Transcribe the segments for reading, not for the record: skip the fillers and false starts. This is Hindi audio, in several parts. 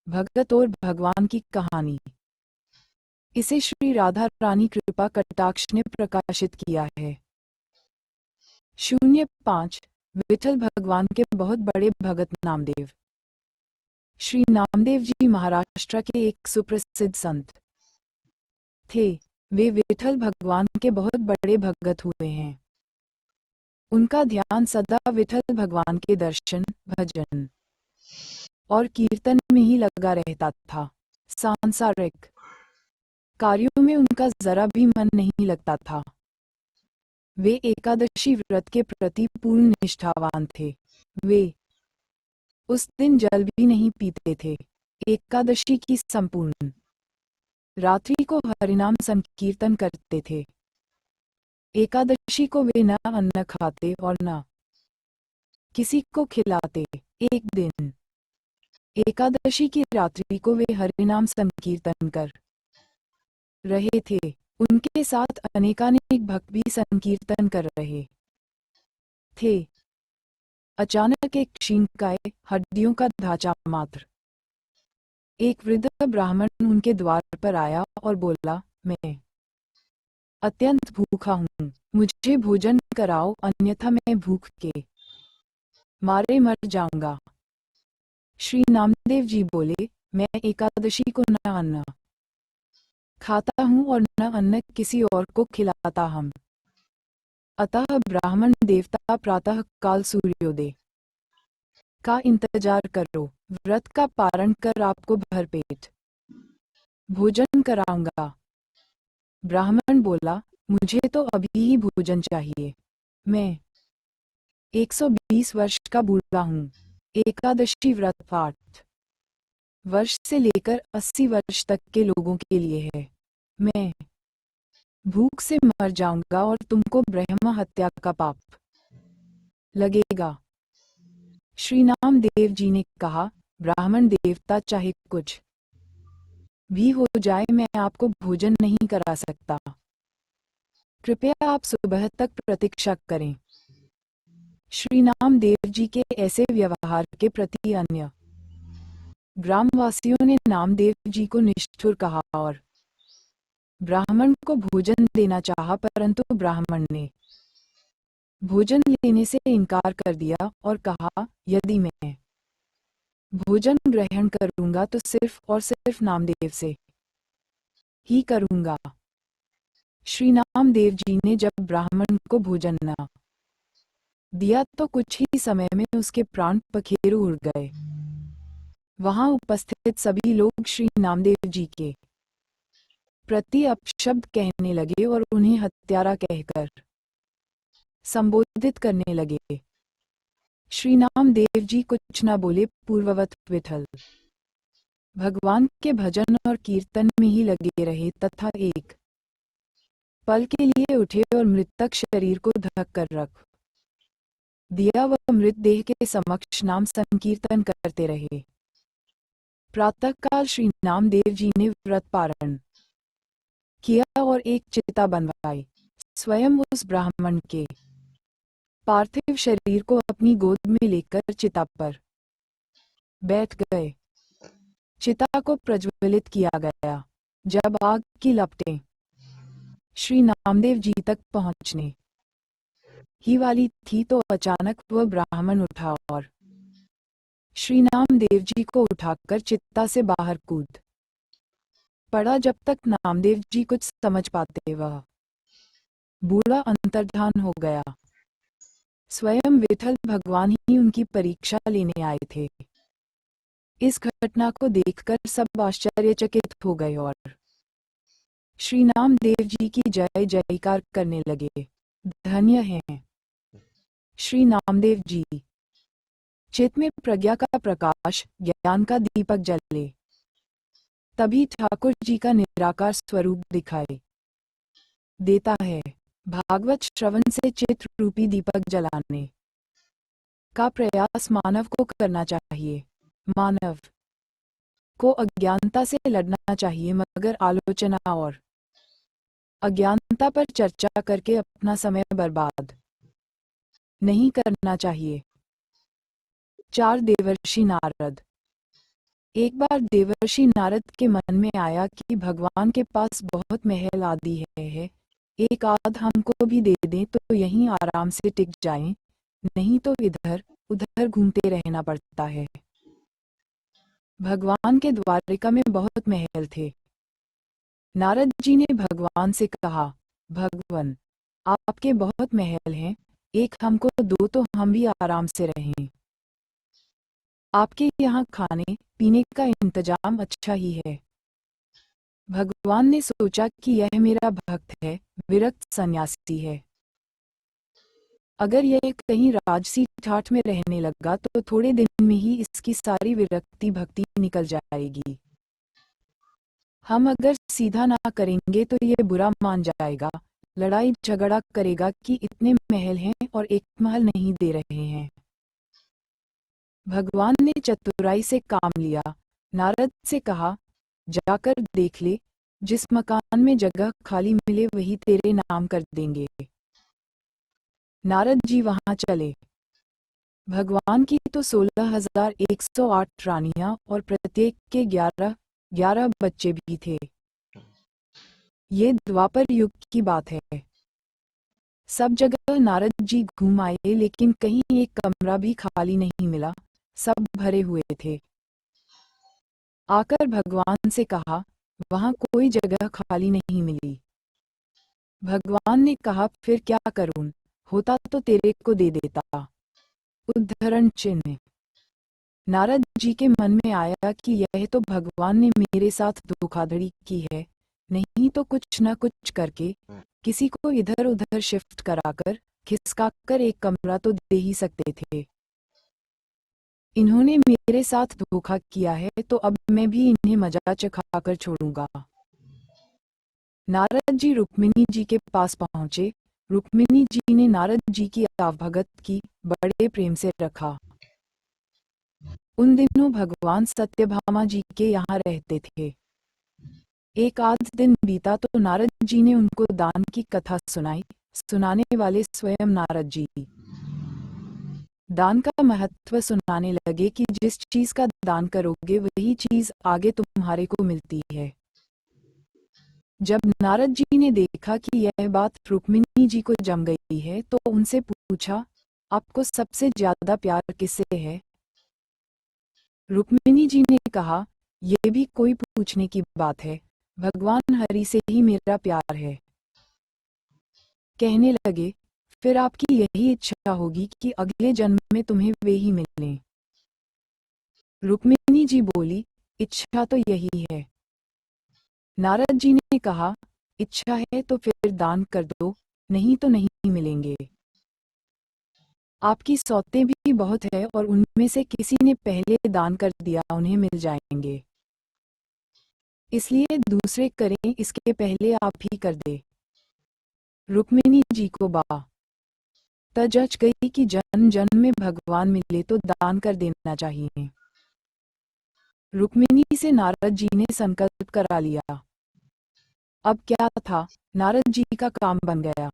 भगत और भगवान की कहानी। इसे श्री राधा रानी कृपा कटाक्ष ने प्रकाशित किया है। 05 विठल भगवान के बहुत बड़े भगत नामदेव। श्री नामदेव जी महाराष्ट्र के एक सुप्रसिद्ध संत थे। वे विठल भगवान के बहुत बड़े भगत हुए हैं। उनका ध्यान सदा विठल भगवान के दर्शन, भजन और कीर्तन में ही लगा रहता था। सांसारिक कार्यों में उनका जरा भी मन नहीं लगता था। वे एकादशी व्रत के प्रति पूर्ण निष्ठावान थे। वे उस दिन जल भी नहीं पीते थे। एकादशी की संपूर्ण रात्रि को हरिनाम संकीर्तन करते थे। एकादशी को वे न अन्न खाते और न किसी को खिलाते। एक दिन एकादशी की रात्रि को वे हरिनाम संकीर्तन कर रहे थे। उनके साथ अनेकानेक भक्त भी संकीर्तन कर रहे थे। अचानक एक क्षीणकाय, हड्डियों का ढांचा मात्र एक वृद्ध ब्राह्मण उनके द्वार पर आया और बोला, मैं अत्यंत भूखा हूँ, मुझे भोजन कराओ, अन्यथा मैं भूख के मारे मर जाऊंगा। श्री नामदेव जी बोले, मैं एकादशी को न अन्न खाता हूँ और न अन्न किसी और को खिलाता हूँ। अतः ब्राह्मण देवता प्रातः काल सूर्योदय का इंतजार करो, व्रत का पारण कर आपको भरपेट भोजन कराऊंगा। ब्राह्मण बोला, मुझे तो अभी ही भोजन चाहिए, मैं 120 वर्ष का बूढ़ा हूँ। एकादशी व्रत 8 वर्ष से लेकर 80 वर्ष तक के लोगों के लिए है। मैं भूख से मर जाऊंगा और तुमको ब्रह्म हत्या का पाप लगेगा। श्री नामदेव जी ने कहा, ब्राह्मण देवता चाहे कुछ भी हो जाए, मैं आपको भोजन नहीं करा सकता। कृपया आप सुबह तक प्रतीक्षा करें। श्री नामदेव जी के ऐसे व्यवहार के प्रति अन्य ग्रामवासियों ने नामदेव जी को निष्ठुर कहा और ब्राह्मण को भोजन देना चाहा, परंतु ब्राह्मण ने भोजन लेने से इनकार कर दिया और कहा, यदि मैं भोजन ग्रहण करूंगा तो सिर्फ और सिर्फ नामदेव से ही करूंगा। श्री नामदेव जी ने जब ब्राह्मण को भोजन न दिया तो कुछ ही समय में उसके प्राण पखेरु उड़ गए। वहां उपस्थित सभी लोग श्री नामदेव जी के प्रति अपशब्द कहने लगे और उन्हें हत्यारा कहकर संबोधित करने लगे। श्री नामदेव जी कुछ न बोले, पूर्ववत विठल भगवान के भजन और कीर्तन में ही लगे रहे तथा एक पल के लिए उठे और मृतक शरीर को ढक कर रख दिया। वह मृतदेह के समक्ष नाम संकीर्तन करते रहे। प्रातःकाल श्री नामदेव जी ने व्रत पारण किया और एक चिता बनवाई। स्वयं उस ब्राह्मण के पार्थिव शरीर को अपनी गोद में लेकर चिता पर बैठ गए। चिता को प्रज्वलित किया गया। जब आग की लपटें श्री नामदेव जी तक पहुंचने ही वाली थी तो अचानक वह ब्राह्मण उठा और श्री नामदेव जी को उठाकर चिता से बाहर कूद पड़ा। जब तक नामदेव जी कुछ समझ पाते, वह बूढ़ा अंतर्धान हो गया। स्वयं विठल भगवान ही उनकी परीक्षा लेने आए थे। इस घटना को देखकर सब आश्चर्यचकित हो गए और श्री नामदेव जी की जय जयकार करने लगे। धन्य हैं श्री नामदेव जी। चित्त में प्रज्ञा का प्रकाश, ज्ञान का दीपक जले, तभी ठाकुर जी का निराकार स्वरूप दिखाई देता है। भागवत श्रवण से चित्त रूपी दीपक जलाने का प्रयास मानव को करना चाहिए। मानव को अज्ञानता से लड़ना चाहिए, मगर आलोचना और अज्ञानता पर चर्चा करके अपना समय बर्बाद नहीं करना चाहिए। 4 देवर्षि नारद एक बार देवर्षि नारद के मन में आया कि भगवान के पास बहुत महल आदि है, एक आध हमको भी दे दें तो यहीं आराम से टिक जाएं, नहीं तो इधर उधर घूमते रहना पड़ता है। भगवान के द्वारिका में बहुत महल थे। नारद जी ने भगवान से कहा, भगवान, आपके बहुत महल हैं, एक हमको दो तो हम भी आराम से रहें। आपके यहाँ खाने पीने का इंतजाम अच्छा ही है। भगवान ने सोचा कि यह मेरा भक्त है, विरक्त सन्यासी है। अगर यह कहीं राजसी ठाठ में रहने लगा तो थोड़े दिन में ही इसकी सारी विरक्ति भक्ति निकल जाएगी। हम अगर सीधा ना करेंगे तो यह बुरा मान जाएगा, लड़ाई झगड़ा करेगा कि इतने महल हैं और एक महल नहीं दे रहे हैं। भगवान ने चतुराई से काम लिया। नारद से कहा, जाकर देख ले, जिस मकान में जगह खाली मिले वही तेरे नाम कर देंगे। नारद जी वहां चले। भगवान की तो 16,108 रानियां और प्रत्येक के 11 बच्चे भी थे। ये द्वापर युग की बात है। सब जगह नारद जी घूम आए लेकिन कहीं एक कमरा भी खाली नहीं मिला, सब भरे हुए थे। आकर भगवान से कहा, वहां कोई जगह खाली नहीं मिली। भगवान ने कहा, फिर क्या करूं, होता तो तेरे को दे देता। उद्धरण चिन्ह। नारद जी के मन में आया कि यह तो भगवान ने मेरे साथ धोखाधड़ी की है, नहीं तो कुछ न कुछ करके किसी को इधर उधर शिफ्ट कराकर खिसकाकर एक कमरा तो दे ही सकते थे। इन्होंने मेरे साथ धोखा किया है तो अब मैं भी इन्हें मजा चखाकर छोड़ूंगा। नारद जी रुक्मिणी जी के पास पहुंचे। रुक्मिणी जी ने नारद जी की आवभगत की, बड़े प्रेम से रखा। उन दिनों भगवान सत्यभामा जी के यहाँ रहते थे। एक आध दिन बीता तो नारद जी ने उनको दान की कथा सुनाई, सुनाने वाले स्वयं नारद जी। दान का महत्व सुनाने लगे कि जिस चीज का दान करोगे वही चीज आगे तुम्हारे को मिलती है। जब नारद जी ने देखा कि यह बात रुक्मिणी जी को जम गई है तो उनसे पूछा, आपको सबसे ज्यादा प्यार किससे है? रुक्मिणी जी ने कहा, यह भी कोई पूछने की बात है, भगवान हरि से ही मेरा प्यार है। कहने लगे, फिर आपकी यही इच्छा होगी कि अगले जन्म में तुम्हें वे ही मिलें। रुक्मिणी जी बोली, इच्छा तो यही है। नारद जी ने कहा, इच्छा है तो फिर दान कर दो, नहीं तो नहीं मिलेंगे। आपकी सौतें भी बहुत है और उनमें से किसी ने पहले दान कर दिया, उन्हें मिल जाएंगे। इसलिए दूसरे करें, इसके पहले आप ही कर दे। रुक्मिणी जी को तजच गई कि जन्म जन्म में भगवान मिले तो दान कर देना चाहिए। रुक्मिणी से नारद जी ने संकल्प करा लिया। अब क्या था, नारद जी का काम बन गया।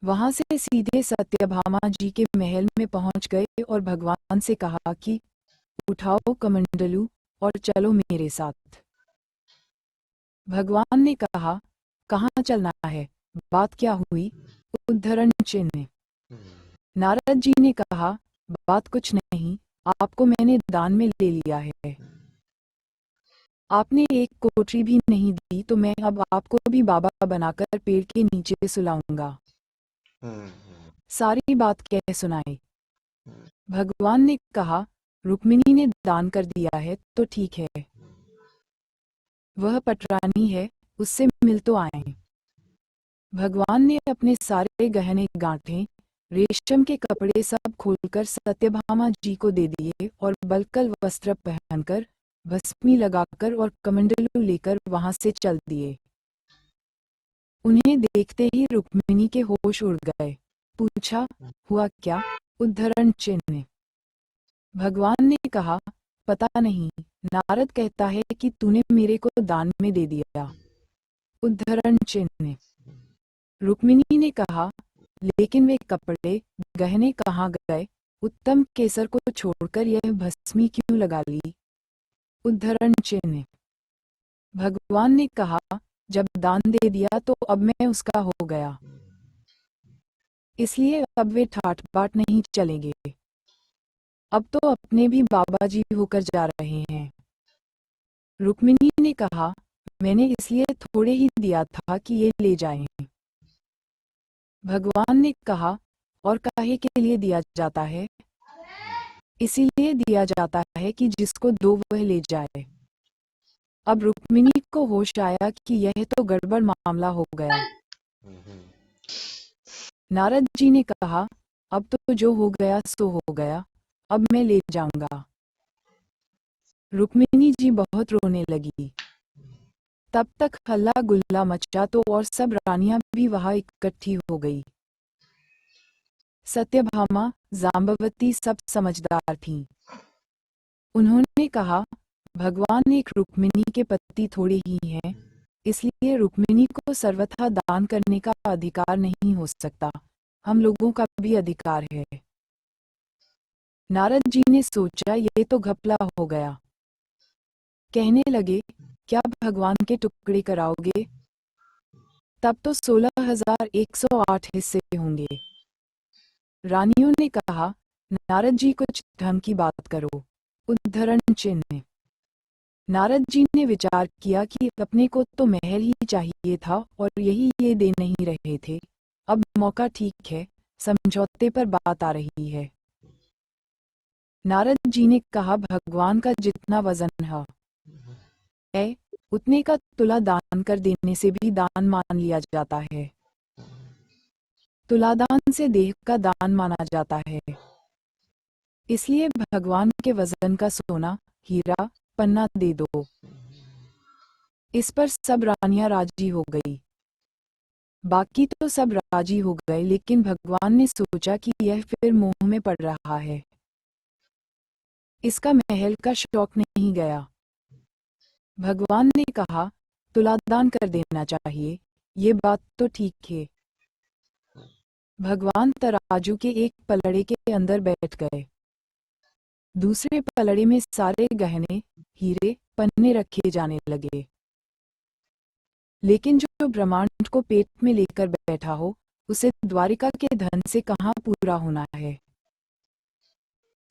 वहां से सीधे सत्यभामा जी के महल में पहुंच गए और भगवान से कहा कि उठाओ कमंडलू और चलो मेरे साथ। भगवान ने कहा, कहाँ चलना है, बात क्या हुई? उद्धरण चिन्ह। नारद जी ने कहा, बात कुछ नहीं, आपको मैंने दान में ले लिया है। आपने एक कोठरी भी नहीं दी तो मैं अब आपको भी बाबा बनाकर पेड़ के नीचे सुलाऊंगा। सारी बात कह सुनाई। भगवान ने कहा, रुक्मिणी ने दान कर दिया है तो ठीक है, वह पटरानी है, उससे मिल तो आए। भगवान ने अपने सारे गहने गांठें रेशम के कपड़े सब खोलकर सत्यभामा जी को दे दिए और बलकल वस्त्र पहनकर भस्मी लगाकर और कमंडलू लेकर वहां से चल दिए। उन्हें देखते ही रुक्मिणी के होश उड़ गए। पूछा, हुआ क्या? उद्धरण चिन्ह। भगवान ने कहा, पता नहीं, नारद कहता है कि तूने मेरे को दान में दे दिया। उद्धरण चिन्ह। रुक्मिणी ने कहा, लेकिन वे कपड़े गहने कहाँ गए? उत्तम केसर को छोड़कर यह भस्मी क्यों लगा ली? उद्धरण चिन्ह। भगवान ने कहा, जब दान दे दिया तो अब मैं उसका हो गया, इसलिए अब वे ठाट बाट नहीं चलेंगे। अब तो अपने भी बाबा जी होकर जा रहे हैं। रुक्मिणी ने कहा, मैंने इसलिए थोड़े ही दिया था कि ये ले जाएं। भगवान ने कहा, और काहे के लिए दिया जाता है? इसीलिए दिया जाता है कि जिसको दो वह ले जाए। अब रुक्मिणी को होश आया कि यह तो गड़बड़ मामला हो गया। नारद जी ने कहा, अब तो जो हो गया सो हो गया, अब मैं ले जाऊंगा। रुक्मिणी जी बहुत रोने लगी। तब तक हल्ला गुल्ला मचा तो और सब रानियां भी वहां इकट्ठी हो गई। सत्यभामा, जाम्बवती सब समझदार थीं। उन्होंने कहा, भगवान एक रुक्मिणी के पति थोड़े ही हैं, इसलिए रुक्मिणी को सर्वथा दान करने का अधिकार नहीं हो सकता। हम लोगों का भी अधिकार है। नारद जी ने सोचा ये तो घपला हो गया। कहने लगे, क्या भगवान के टुकड़े कराओगे? तब तो 16,108 हिस्से होंगे। रानियों ने कहा, नारद जी कुछ ढंग की बात करो। उद्धरण चिन्ह। नारद जी ने विचार किया कि अपने को तो महल ही चाहिए था और यही ये दे नहीं रहे थे। अब मौका ठीक है, समझौते पर बात आ रही है। नारद जी ने कहा, भगवान का जितना वजन है उतने का तुला दान कर देने से भी दान मान लिया जाता है। तुलादान से देह का दान माना जाता है। इसलिए भगवान के वजन का सोना, हीरा, पन्ना दे दो। इस पर सब रानियां राजी हो गई। बाकी तो सब राजी हो गए, लेकिन भगवान ने सोचा कि यह फिर मोह में पड़ रहा है। इसका महल का शौक नहीं गया। भगवान ने कहा, तुलादान कर देना चाहिए, ये बात तो ठीक है। भगवान तराजू के एक पलड़े के अंदर बैठ गए। दूसरे पलड़े में सारे गहने, हीरे, पन्ने रखे जाने लगे। लेकिन जो ब्रह्मांड को पेट में लेकर बैठा हो, उसे द्वारिका के धन से कहाँ पूरा होना है।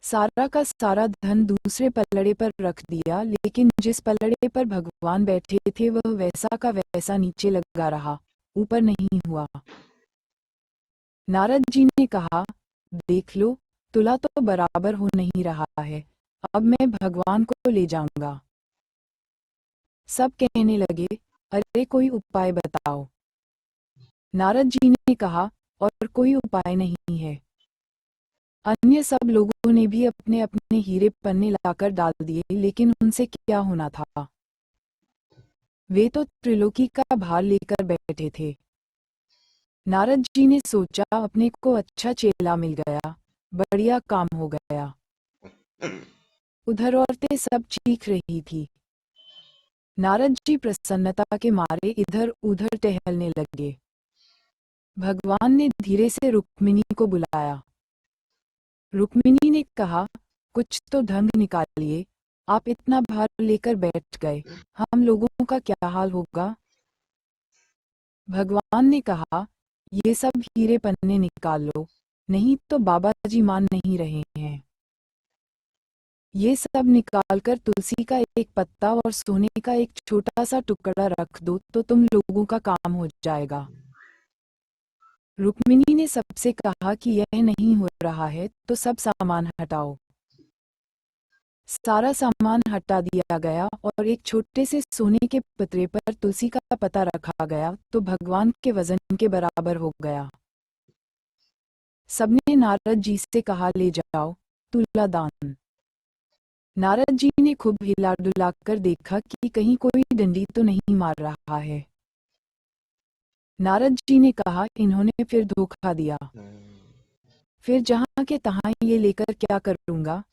सारा का सारा धन दूसरे पलड़े पर रख दिया, लेकिन जिस पलड़े पर भगवान बैठे थे वह वैसा का वैसा नीचे लगा रहा, ऊपर नहीं हुआ। नारद जी ने कहा, देख लो, तुला तो बराबर हो नहीं रहा है, अब मैं भगवान को ले जाऊंगा। सब कहने लगे, अरे कोई उपाय बताओ। नारद जी ने कहा, और कोई उपाय नहीं है। अन्य सब लोगों ने भी अपने अपने हीरे पन्ने लाकर डाल दिए, लेकिन उनसे क्या होना था। वे तो त्रिलोकी का भार लेकर बैठे थे। नारद जी ने सोचा, अपने को अच्छा चेला मिल गया, बढ़िया काम हो गया। उधर औरतें सब चीख रही थी। नारद जी प्रसन्नता के मारे इधर उधर टहलने लगे। भगवान ने धीरे से रुक्मिणी को बुलाया। रुक्मिणी ने कहा, कुछ तो ढंग निकालिए, आप इतना भार लेकर बैठ गए, हम लोगों का क्या हाल होगा। भगवान ने कहा, ये सब हीरे पन्ने निकाल लो, नहीं तो बाबा जी मान नहीं रहे हैं। ये सब निकालकर तुलसी का एक पत्ता और सोने का एक छोटा सा टुकड़ा रख दो तो तुम लोगों का काम हो जाएगा। रुक्मिणी ने सबसे कहा कि यह नहीं हो रहा है तो सब सामान हटाओ। सारा सामान हटा दिया गया और एक छोटे से सोने के पतरे पर तुलसी का पत्ता रखा गया तो भगवान के वजन के बराबर हो गया। सबने नारद जी से कहा, ले जाओ तुला दान। नारद जी ने खूब हिला डुला कर देखा कि कहीं कोई डंडी तो नहीं मार रहा है। नारद जी ने कहा, इन्होंने फिर धोखा दिया, फिर जहां के तहां ये लेकर क्या करूंगा।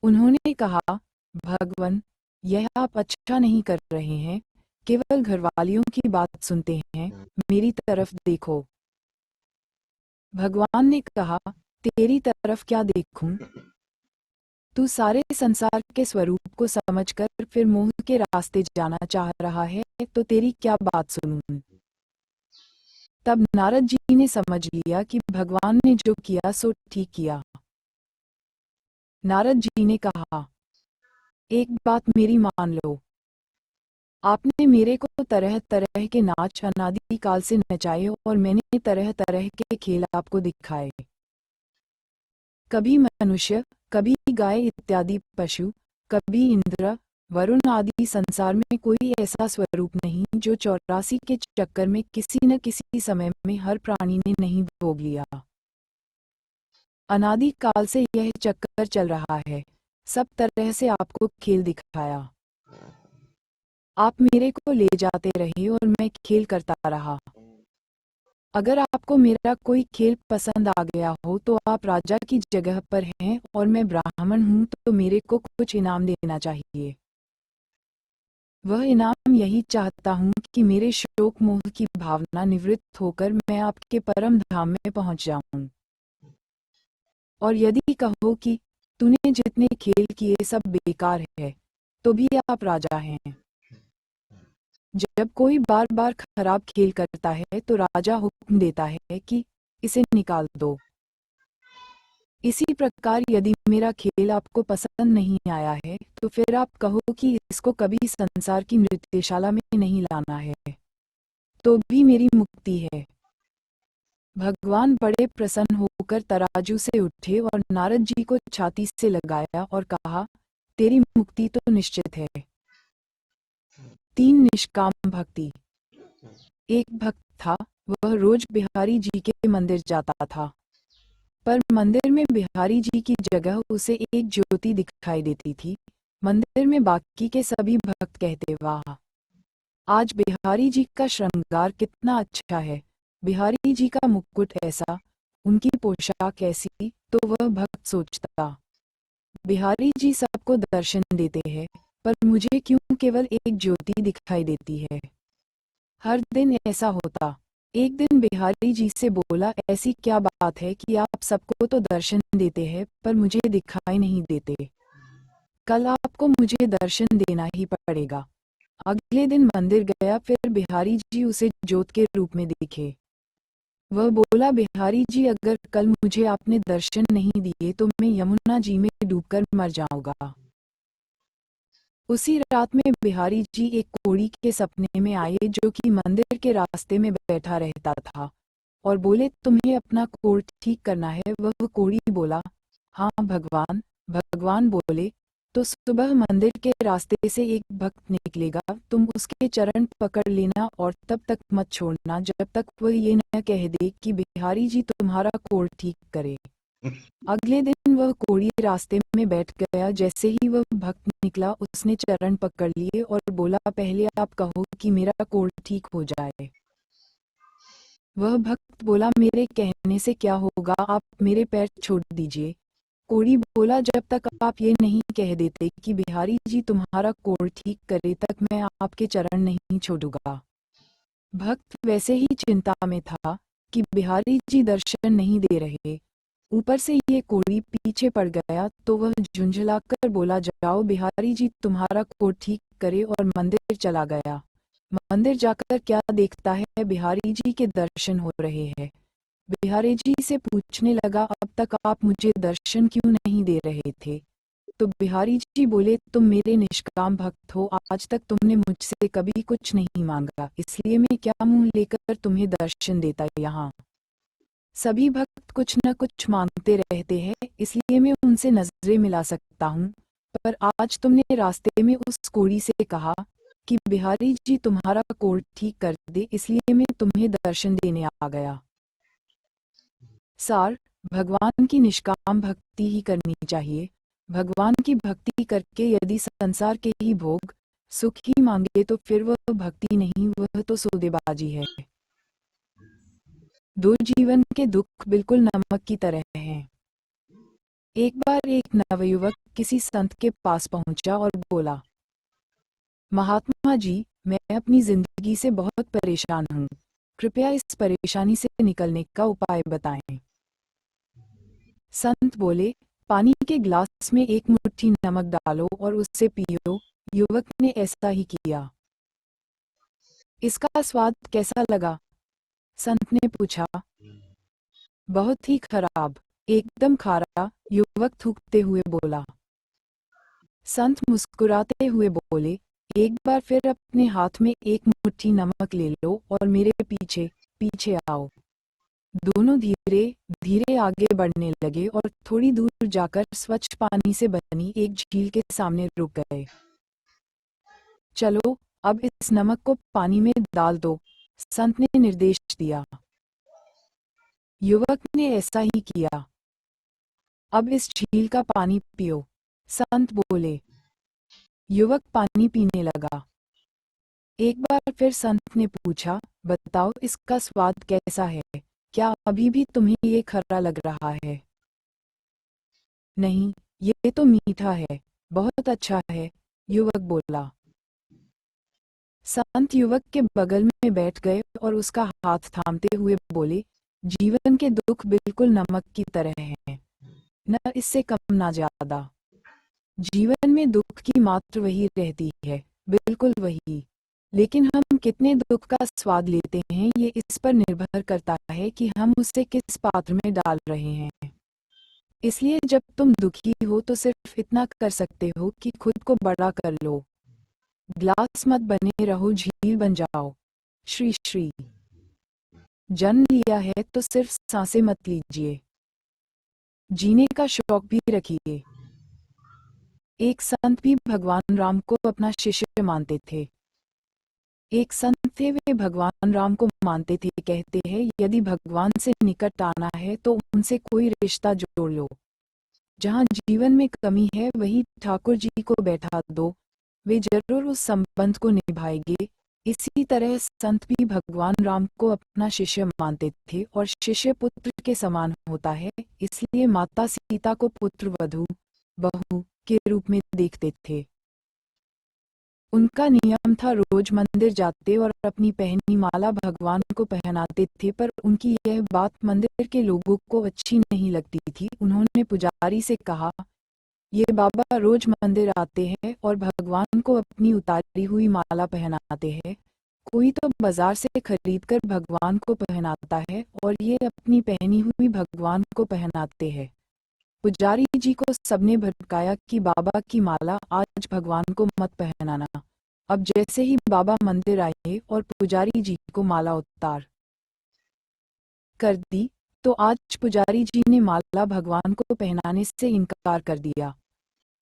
उन्होंने कहा, भगवान, यह आप अच्छा नहीं कर रहे हैं, केवल घरवालियों की बात सुनते हैं, मेरी तरफ देखो। भगवान ने कहा, तेरी तरफ क्या देखूं? तू सारे संसार के स्वरूप को समझकर फिर मोह के रास्ते जाना चाह रहा है, तो तेरी क्या बात सुनूं। तब नारद जी ने समझ लिया कि भगवान ने जो किया सो ठीक किया। नारद जी ने कहा, एक बात मेरी मान लो। आपने मेरे को तरह तरह के नाच अनादि काल से नचाए और मैंने तरह तरह के खेल आपको दिखाए। कभी मनुष्य, कभी गाय इत्यादि पशु, कभी इंद्र, वरुण आदि, संसार में कोई ऐसा स्वरूप नहीं जो 84 के चक्कर में किसी न किसी समय में हर प्राणी ने नहीं भोग लिया। अनादि काल से यह चक्कर चल रहा है, सब तरह से आपको खेल दिखाया। आप मेरे को ले जाते रहे और मैं खेल करता रहा। अगर आपको मेरा कोई खेल पसंद आ गया हो तो आप राजा की जगह पर हैं और मैं ब्राह्मण हूं, तो मेरे को कुछ इनाम देना चाहिए। वह इनाम यही चाहता हूं कि मेरे शोक मोह की भावना निवृत्त होकर मैं आपके परम धाम में पहुंच जाऊं। और यदि कहो कि तूने जितने खेल किए सब बेकार है, तो भी आप राजा हैं। जब कोई बार बार खराब खेल करता है तो राजा हुक्म देता है कि इसे निकाल दो। इसी प्रकार यदि मेरा खेल आपको पसंद नहीं आया है तो फिर आप कहो कि इसको कभी संसार की नृत्यशाला में नहीं लाना है, तो भी मेरी मुक्ति है। भगवान बड़े प्रसन्न होकर तराजू से उठे और नारद जी को छाती से लगाया और कहा, तेरी मुक्ति तो निश्चित है। 3 निष्काम भक्ति। एक भक्त था, वह रोज बिहारी जी के मंदिर जाता था, पर मंदिर में बिहारी जी की जगह उसे एक ज्योति दिखाई देती थी। मंदिर में बाकी के सभी भक्त कहते, वाह, आज बिहारी जी का श्रृंगार कितना अच्छा है, बिहारी जी का मुकुट ऐसा, उनकी पोशाक ऐसी। तो वह भक्त सोचता, बिहारी जी सबको दर्शन देते हैं, पर मुझे क्यों केवल एक ज्योति दिखाई देती है। हर दिन ऐसा होता। एक दिन बिहारी जी से बोला, ऐसी क्या बात है कि आप सबको तो दर्शन देते हैं पर मुझे दिखाई नहीं देते। कल आपको मुझे दर्शन देना ही पड़ेगा। अगले दिन मंदिर गया, फिर बिहारी जी उसे ज्योत के रूप में दिखे। वह बोला, बिहारी जी अगर कल मुझे आपने दर्शन नहीं दिए तो मैं यमुना जी में डूबकर मर जाऊंगा। उसी रात में बिहारी जी एक कोढ़ी के सपने में आए जो कि मंदिर के रास्ते में बैठा रहता था, और बोले, तुम्हें अपना कोढ़ ठीक करना है। वह कोढ़ी बोला, हाँ भगवान। भगवान बोले, तो सुबह मंदिर के रास्ते से एक भक्त निकलेगा, तुम उसके चरण पकड़ लेना और तब तक मत छोड़ना जब तक वह ये न कह दे कि बिहारी जी तुम्हारा कोढ़ ठीक करे। अगले दिन वह कोढ़ी रास्ते में बैठ गया। जैसे ही वह भक्त निकला, उसने चरण पकड़ लिए और बोला, पहले आप कहो कि मेरा कोढ़ ठीक हो जाए। वह भक्त बोला, मेरे कहने से क्या होगा, आप मेरे पैर छोड़ दीजिए। कोढ़ी बोला, जब तक आप ये नहीं कह देते कि बिहारी जी तुम्हारा कोढ़ ठीक करे, तक मैं आपके चरण नहीं छोड़ूंगा। भक्त वैसे ही चिंता में था कि बिहारी जी दर्शन नहीं दे रहे, ऊपर से ये कोढ़ी पीछे पड़ गया, तो वह झुंझलाकर बोला, जाओ बिहारी जी तुम्हारा कोढ़ ठीक करे, और मंदिर चला गया। मंदिर जाकर क्या देखता है, बिहारी जी के दर्शन हो रहे हैं। बिहारी जी से पूछने लगा, अब तक आप मुझे दर्शन क्यों नहीं दे रहे थे। तो बिहारी जी बोले, तुम मेरे निष्काम भक्त हो, आज तक तुमने मुझसे कभी कुछ नहीं मांगा, इसलिए मैं क्या मुंह लेकर तुम्हें दर्शन देता यहाँ। सभी भक्त कुछ न कुछ मांगते रहते हैं, इसलिए मैं उनसे नजरें मिला सकता हूँ, पर आज तुमने रास्ते में उस कोढ़ी से कहा कि बिहारी जी तुम्हारा कोढ़ ठीक कर दे, इसलिए मैं तुम्हें दर्शन देने आ गया। सार, भगवान की निष्काम भक्ति ही करनी चाहिए। भगवान की भक्ति करके यदि संसार के ही भोग सुख ही मांगे तो फिर वह भक्ति नहीं, वह तो सौदेबाजी है। दो जीवन के दुख बिल्कुल नमक की तरह हैं। एक बार एक नवयुवक किसी संत के पास पहुंचा और बोला, महात्मा जी, मैं अपनी जिंदगी से बहुत परेशान हूँ, कृपया इस परेशानी से निकलने का उपाय बताएं। संत बोले, पानी के गिलास में एक मुट्ठी नमक डालो और उससे पियो। युवक ने ऐसा ही किया। इसका स्वाद कैसा लगा? संत ने पूछा। बहुत ही खराब, एकदम खारा, युवक थूकते हुए बोला। संत मुस्कुराते हुए बोले, एक बार फिर अपने हाथ में एक मुट्ठी नमक ले लो और मेरे पीछे पीछे आओ। दोनों धीरे धीरे आगे बढ़ने लगे और थोड़ी दूर जाकर स्वच्छ पानी से बनी एक झील के सामने रुक गए। चलो, अब इस नमक को पानी में डाल दो, संत ने निर्देश दिया। युवक ने ऐसा ही किया। अब इस झील का पानी पियो, संत बोले। युवक पानी पीने लगा। एक बार फिर संत ने पूछा, बताओ इसका स्वाद कैसा है? क्या अभी भी तुम्हें ये खरा लग रहा है? नहीं, ये तो मीठा है, बहुत अच्छा है, युवक बोला। संत युवक के बगल में बैठ गए और उसका हाथ थामते हुए बोले, जीवन के दुख बिल्कुल नमक की तरह हैं, न इससे कम ना ज्यादा। जीवन में दुख की मात्रा वही रहती है, बिल्कुल वही। लेकिन हम कितने दुख का स्वाद लेते हैं ये इस पर निर्भर करता है कि हम उसे किस पात्र में डाल रहे हैं। इसलिए जब तुम दुखी हो तो सिर्फ इतना कर सकते हो कि खुद को बड़ा कर लो। ग्लास मत बने रहो, झील बन जाओ। श्री श्री। जन्म लिया है तो सिर्फ सांसें मत लीजिए, जीने का शौक भी रखिए। एक संत भी भगवान राम को अपना शिष्य मानते थे। एक संत थे, वे भगवान राम को मानते थे। कहते हैं, यदि भगवान से निकट आना है तो उनसे कोई रिश्ता जोड़ लो। जहाँ जीवन में कमी है वहीं ठाकुर जी को बैठा दो, वे जरूर उस संबंध को निभाएंगे। इसी तरह संत भी भगवान राम को अपना शिष्य मानते थे और शिष्य पुत्र के समान होता है, इसलिए माता सीता को पुत्र वधू बहू के रूप में देखते थे। उनका नियम था रोज मंदिर जाते और अपनी पहनी माला भगवान को पहनाते थे, पर उनकी यह बात मंदिर के लोगों को अच्छी नहीं लगती थी। उन्होंने पुजारी से कहा, ये बाबा रोज मंदिर आते हैं और भगवान को अपनी उतारी हुई माला पहनाते हैं, कोई तो बाजार से खरीद कर भगवान को पहनाता है और ये अपनी पहनी हुई भगवान को पहनाते हैं। पुजारी जी को सबने भड़काया कि बाबा की माला आज भगवान को मत पहनाना। अब जैसे ही बाबा मंदिर आए और पुजारी जी को माला उतार कर दी, तो आज पुजारी जी ने माला भगवान को पहनाने से इनकार कर दिया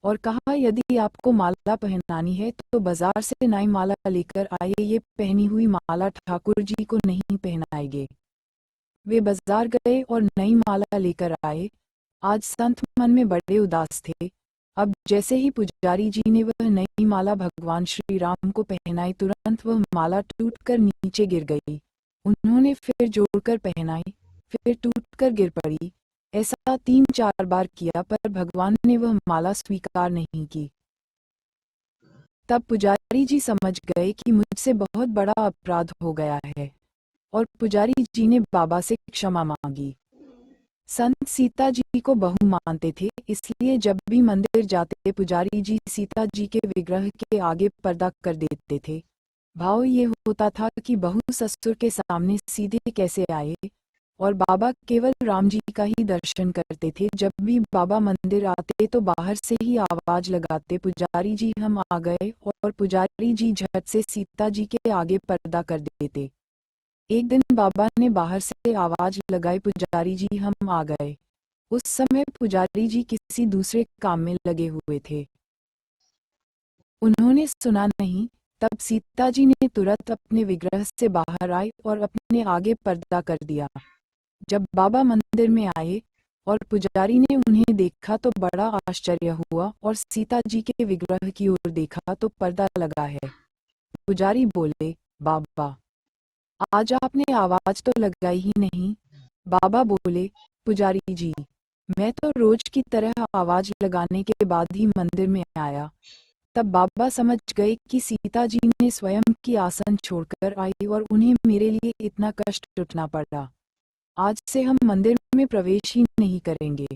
और कहा, यदि आपको माला पहनानी है तो बाजार से नई माला लेकर आए, ये पहनी हुई माला ठाकुर जी को नहीं पहनाएंगे। वे बाजार गए और नई माला लेकर आए। आज संत मन में बड़े उदास थे। अब जैसे ही पुजारी जी ने वह नई माला भगवान श्री राम को पहनाई, तुरंत वह माला टूटकर नीचे गिर गई। उन्होंने फिर जोड़कर पहनाई, फिर टूटकर गिर पड़ी। ऐसा 3-4 बार किया, पर भगवान ने वह माला स्वीकार नहीं की। तब पुजारी जी समझ गए कि मुझसे बहुत बड़ा अपराध हो गया है और पुजारी जी ने बाबा से क्षमा मांगी। संत सीता जी को बहू मानते थे, इसलिए जब भी मंदिर जाते पुजारी जी सीता जी के विग्रह के आगे पर्दा कर देते थे। भाव ये होता था कि बहू ससुर के सामने सीधे कैसे आए, और बाबा केवल राम जी का ही दर्शन करते थे। जब भी बाबा मंदिर आते तो बाहर से ही आवाज लगाते, पुजारी जी हम आ गए, और पुजारी जी झट से सीता जी के आगे पर्दा कर देते। एक दिन बाबा ने बाहर से आवाज लगाई, पुजारी जी हम आ गए। उस समय पुजारी जी किसी दूसरे काम में लगे हुए थे, उन्होंने सुना नहीं। तब सीता जी ने तुरंत अपने विग्रह से बाहर आई और अपने आगे पर्दा कर दिया। जब बाबा मंदिर में आए और पुजारी ने उन्हें देखा तो बड़ा आश्चर्य हुआ और सीता जी के विग्रह की ओर देखा तो पर्दा लगा है। पुजारी बोले, बाबा आज आपने आवाज तो लगाई ही नहीं। बाबा बोले, पुजारी जी मैं तो रोज की तरह आवाज लगाने के बाद ही मंदिर में आया। तब बाबा समझ गए कि सीता जी ने स्वयं की आसन छोड़कर आई और उन्हें मेरे लिए इतना कष्ट उठना पड़ा। आज से हम मंदिर में प्रवेश ही नहीं करेंगे।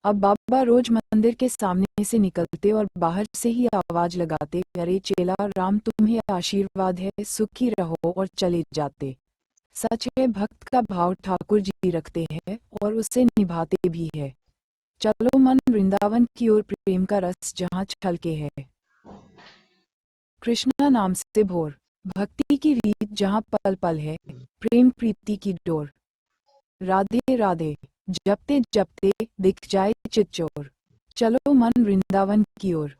अब बाबा रोज मंदिर के सामने से निकलते और बाहर से ही आवाज लगाते, अरे चेला राम तुम्हें आशीर्वाद है, सुखी रहो, और चले जाते। सच है, भक्त का भाव ठाकुर जी रखते हैं और उसे निभाते भी है। चलो मन वृंदावन की ओर, प्रेम का रस जहाँ छलके है। कृष्णा नाम से भोर, भक्ति की रीत जहाँ पल पल है, प्रेम प्रीति की डोर। राधे राधे जपते जपते दिख जाए चित चोर, चलो मन वृंदावन की ओर।